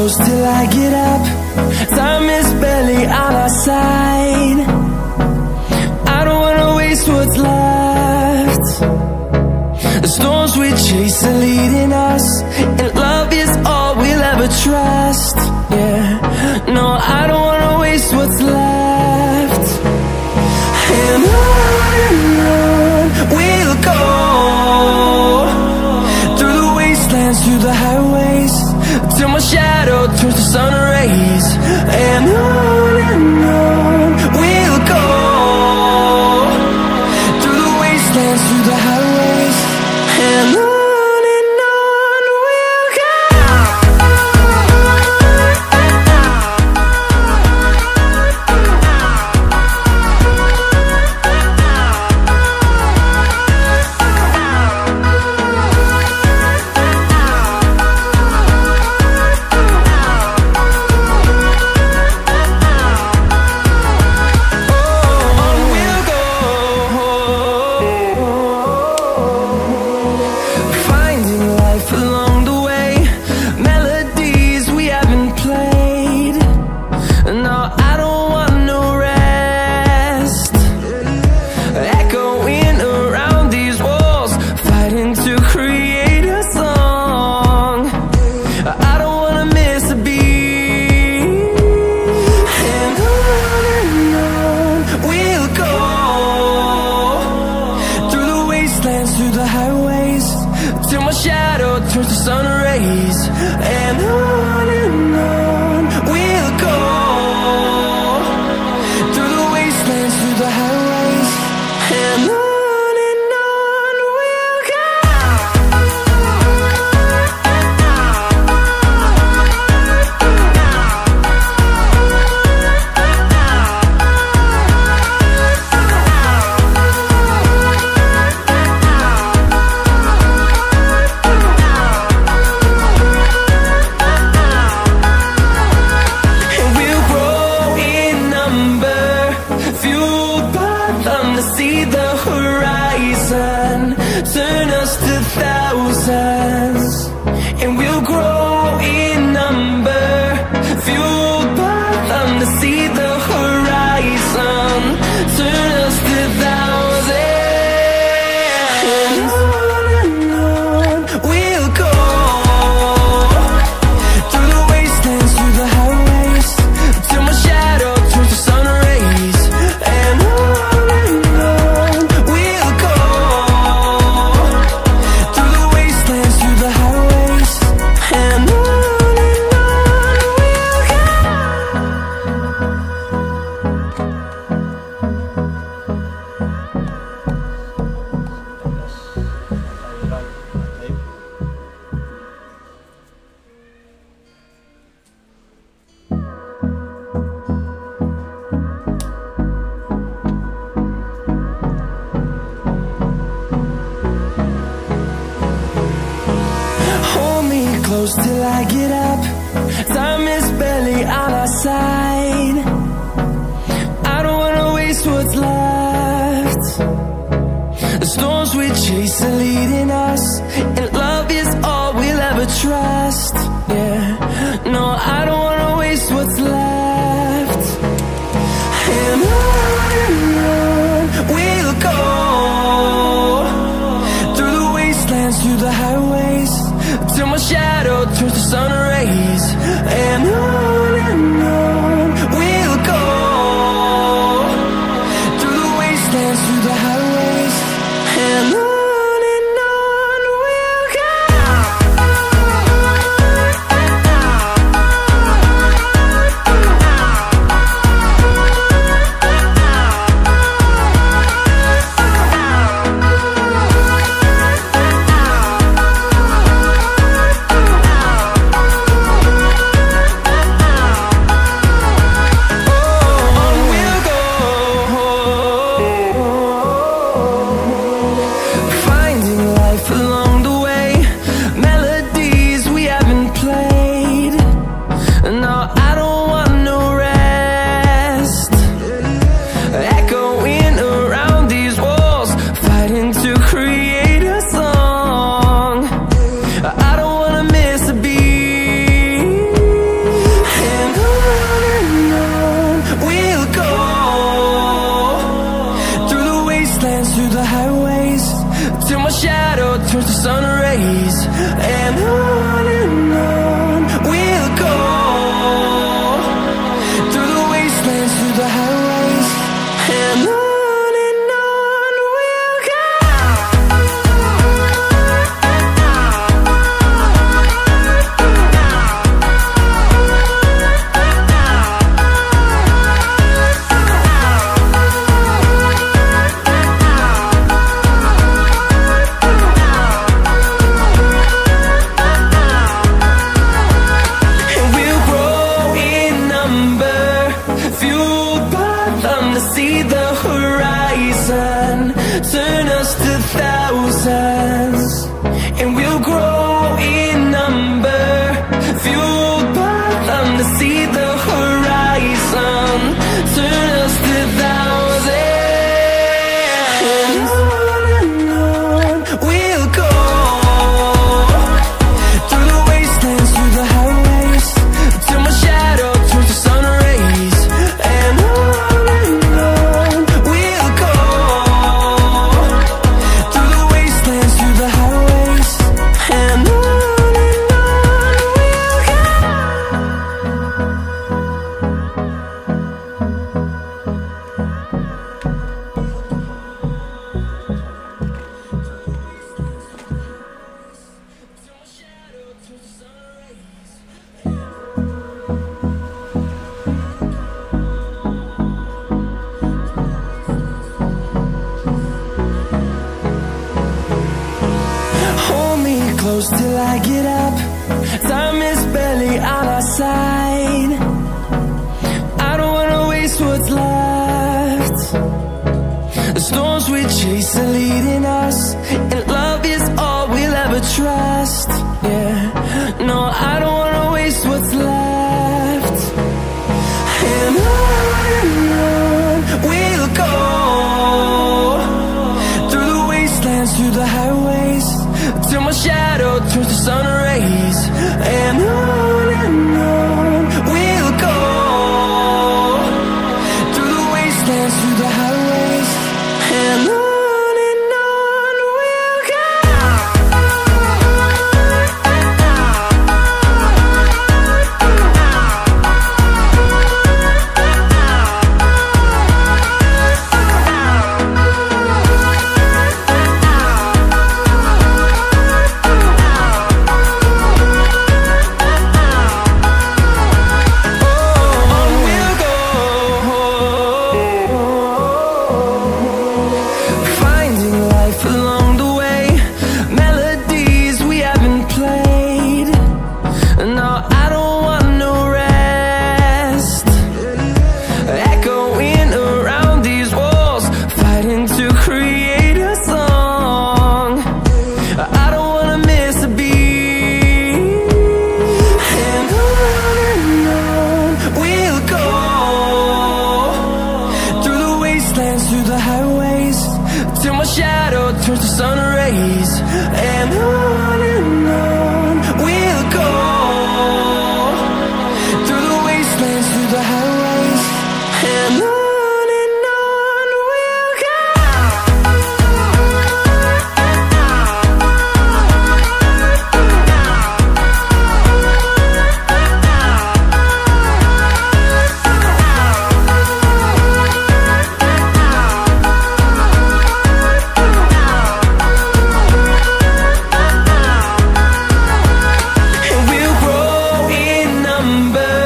close till I get up. Time is barely on our side. I don't wanna waste what's left. The storms we chase are leading us, and love is all we'll ever trust. Yeah, no, I don't wanna waste what's left. And on we'll go, through the wastelands, through the highways, till my shadow turns to sun rays. And on we'll go, through the wastelands, through the highways, and on we'll go. Through the highways, till my shadow turns to sun rays. And on we'll go, through the wastelands, through the highways, and on we'll go. See the horizon turn us to thousands, and we'll grow in number, fueled by them. To see the horizon turn us to thousands, and on we'll go, through the wastelands, through the highways, till my shadow turns to sun rays. And close till I get up. Time is barely on our side. I don't wanna waste what's left. The storms we chase are leading us, and love is all we'll ever trust. Yeah, no, I don't wanna waste what's left. And on we'll go, through the wastelands, through the highways, till my shadow turns to sun rays. And on we'll go, through the wastelands, through the highways, and on we'll go. grow in number, fueled by them to see the horizon, turn us to thousands. And on we'll go, through the wastelands, through the highways, till my shadow turns to sun rays. And on we'll go, through the wastelands, through the highways. And on hold me close till I get up. Time is barely on our side. I don't wanna waste what's left. The storms we chase are leading us, and love is all we'll ever trust. Yeah, no, I don't wanna waste what's left. And on we'll go, through the wastelands, through the highways, till my shadow turns to sun rays. And on we'll go, through the wastelands, through the highways. And on we'll go. Finding life along the way, melodies we haven't played. No, I don't want no rest. Echoing around these walls, fighting to create a song. I don't wanna miss a beat. And on we'll go, through the wastelands, through the highways, till my shadow turns to sun rays. And on we'll go, through the wastelands, through the highways. And on we'll go. And we'll grow in number,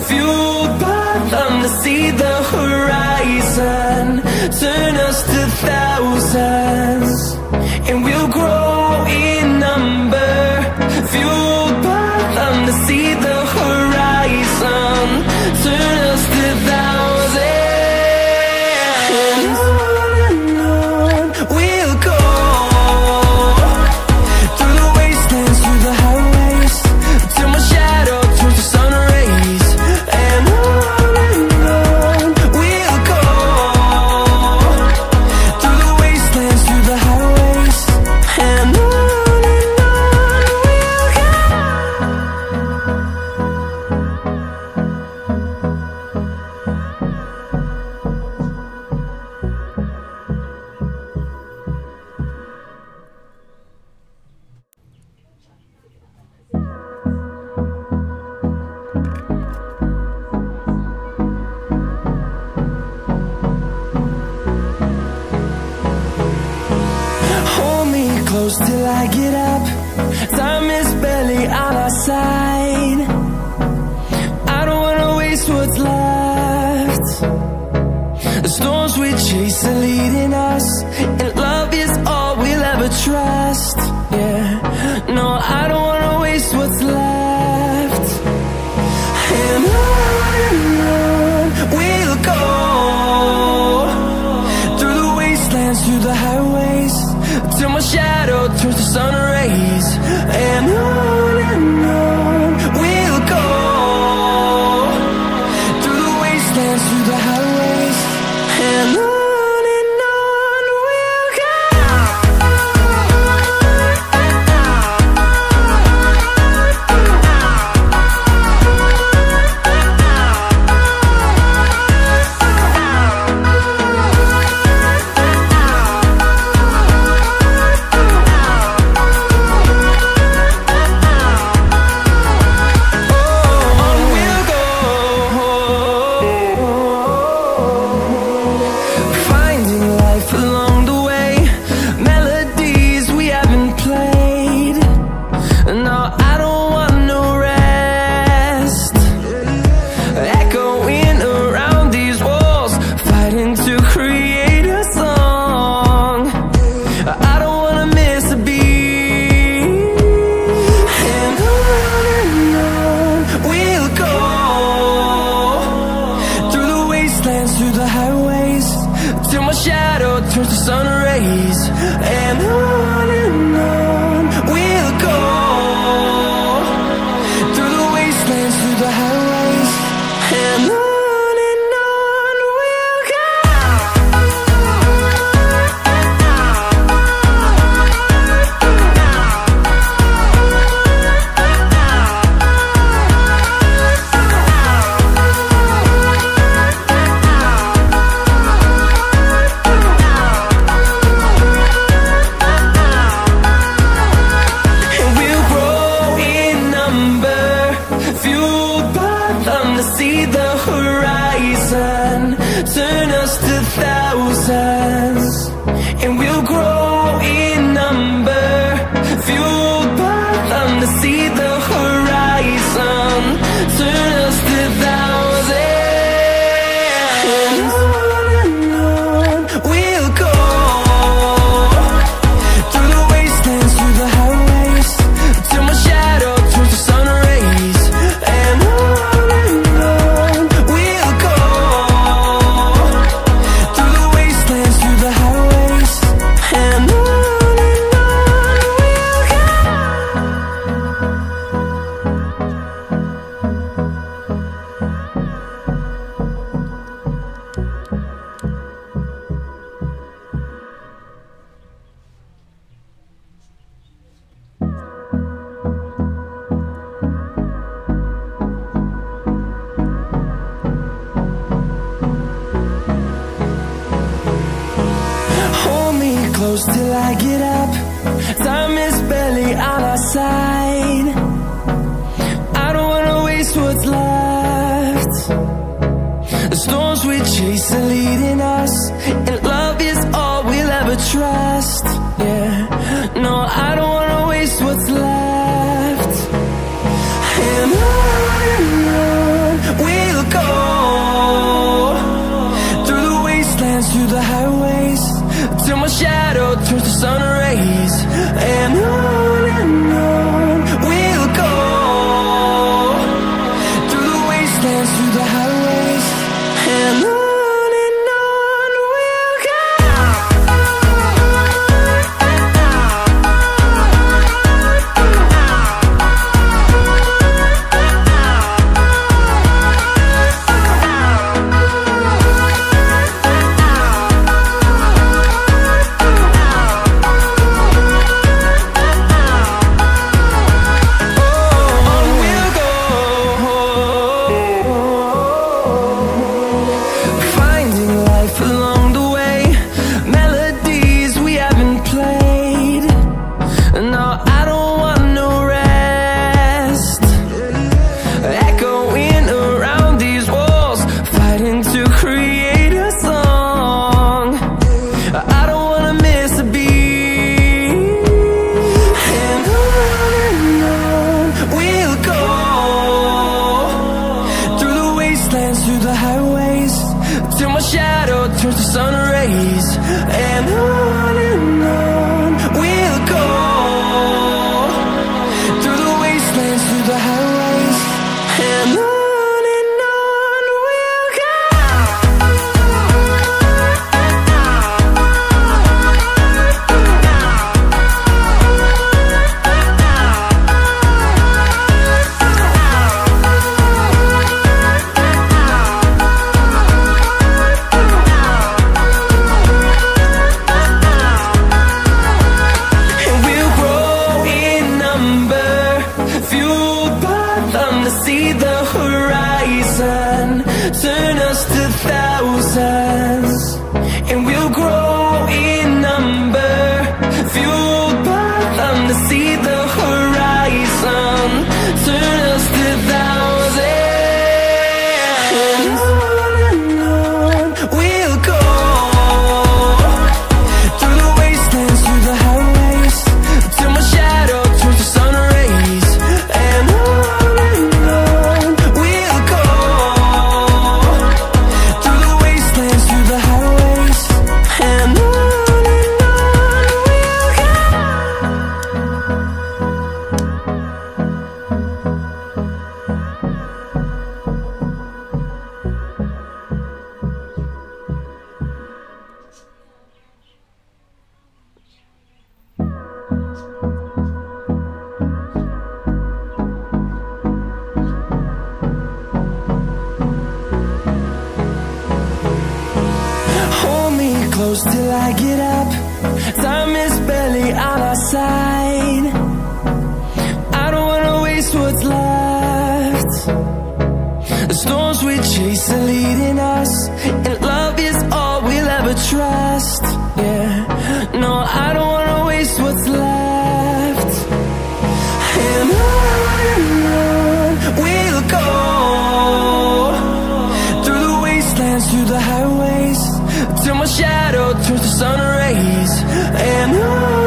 fueled by them to see the horizon, turn us to thousands. And we'll grow in number, fueled by them to see the horizon, turn us to thousands. And on we'll go, through the wastelands, through the highways, till my shadow turns to sun rays. And on we'll go, through the wastelands, through the highways. And on we'll go. Hold me close till I get up. Time is barely on our side. I don't wanna waste what's left. The storms we chase are leading us, and love is all we'll ever trust. Yeah, no, I don't wanna waste what's left. And on we'll go, through the wastelands, through the highways, till my shadow turns to sun rays. wastelands, through the highways, till my shadow turns to sun rays. And on we'll go, through the wastelands, through the highways, and on we'll go. See the horizon, turn us to thousands, and we'll grow in number, fueled by them to see the horizon, turn us to thousands, and on we'll go, through the wastelands, through the highways, till my shadow turns to sun rays, and close till I get up. Time is barely on our side. I don't wanna waste what's left. The storms we chase are leading us, and love is all we'll ever trust. Yeah, no, I don't wanna waste what's left. And on we'll go, through the wastelands, through the highways, till my shadow turns to sun rays, and on we'll go, through the wastelands, through the highways, and on we'll go. Through the highways, till my shadow turns to sun rays, and on we'll go, through the wastelands, through the highways, and on we'll go. close till I get up. Time is barely on our side. I don't wanna waste what's left. The storms we chase are leading us, and love is all we'll ever trust. Yeah, no, I don't wanna waste what's left. And on we'll go, through the wastelands, through the highways, till my shadow turns to sun rays. And on